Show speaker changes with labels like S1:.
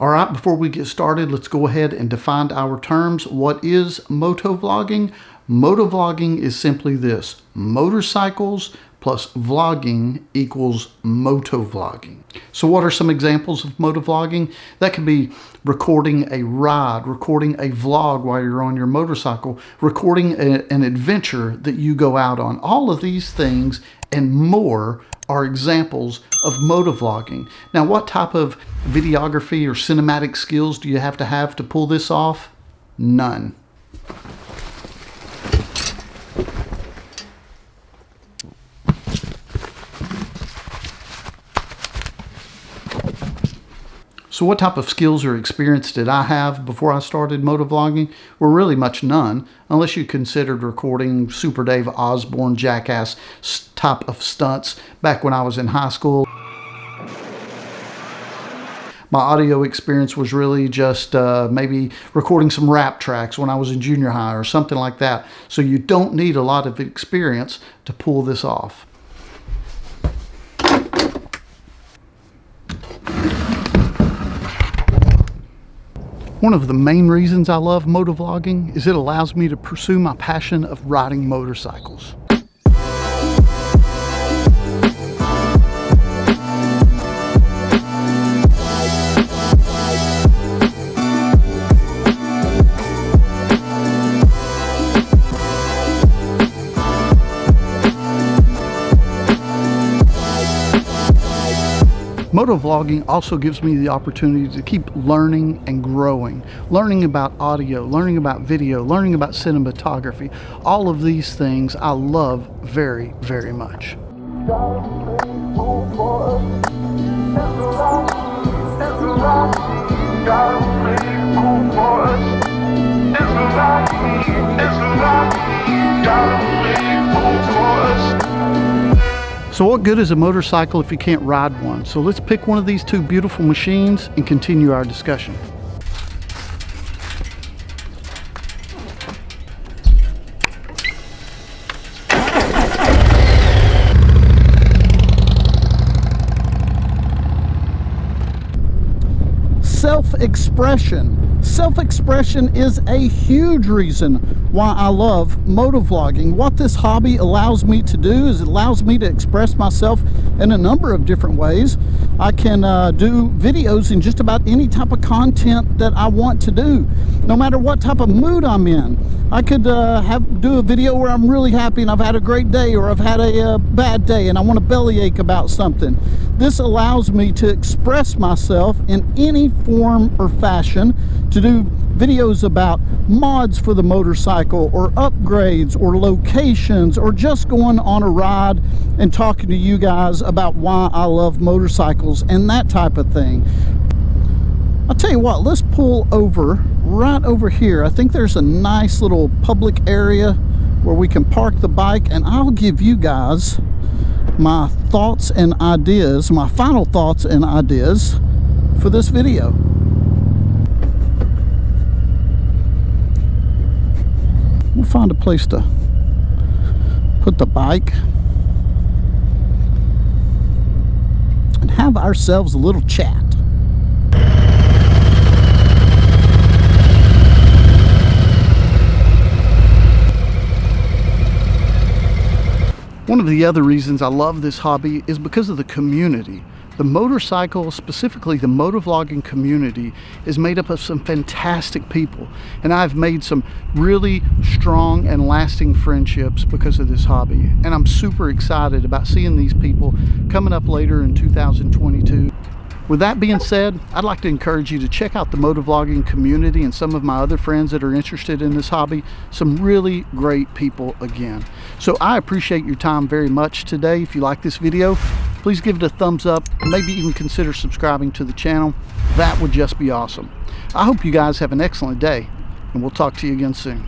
S1: All right, before we get started, let's go ahead and define our terms. What is motovlogging? Motovlogging is simply this: motorcycles plus vlogging equals motovlogging. So what are some examples of motovlogging? That could be recording a ride, recording a vlog while you're on your motorcycle, recording an adventure that you go out on. All of these things and more are examples of motovlogging. Now, what type of videography or cinematic skills do you have to pull this off? None. So what type of skills or experience did I have before I started motovlogging? Well, really much none, unless you considered recording Super Dave Osborne jackass type of stunts back when I was in high school. My audio experience was really just maybe recording some rap tracks when I was in junior high or something like that. So you don't need a lot of experience to pull this off. One of the main reasons I love motovlogging is it allows me to pursue my passion of riding motorcycles. Motovlogging also gives me the opportunity to keep learning and growing, learning about audio, learning about video, learning about cinematography. All of these things I love very, very much. So what good is a motorcycle if you can't ride one? So let's pick one of these two beautiful machines and continue our discussion. Self-expression. Self-expression is a huge reason why I love motovlogging. What this hobby allows me to do is it allows me to express myself in a number of different ways. I can do videos in just about any type of content that I want to do, no matter what type of mood I'm in. I could do a video where I'm really happy and I've had a great day, or I've had a bad day and I want to bellyache about something. This allows me to express myself in any form or fashion, to do videos about mods for the motorcycle, or upgrades, or locations, or just going on a ride and talking to you guys about why I love motorcycles and that type of thing. I'll tell you what, let's pull over right over here. I think there's a nice little public area where we can park the bike, and I'll give you guys my thoughts and ideas, my final thoughts and ideas for this video. We'll find a place to put the bike and have ourselves a little chat. One of the other reasons I love this hobby is because of the community. The motorcycle, specifically the motovlogging community, is made up of some fantastic people, and I've made some really strong and lasting friendships because of this hobby, and I'm super excited about seeing these people coming up later in 2022. With that being said, I'd like to encourage you to check out the motovlogging community and some of my other friends that are interested in this hobby. Some really great people again. So I appreciate your time very much today. If you like this video, please give it a thumbs up, maybe even consider subscribing to the channel. That would just be awesome. I hope you guys have an excellent day, and we'll talk to you again soon.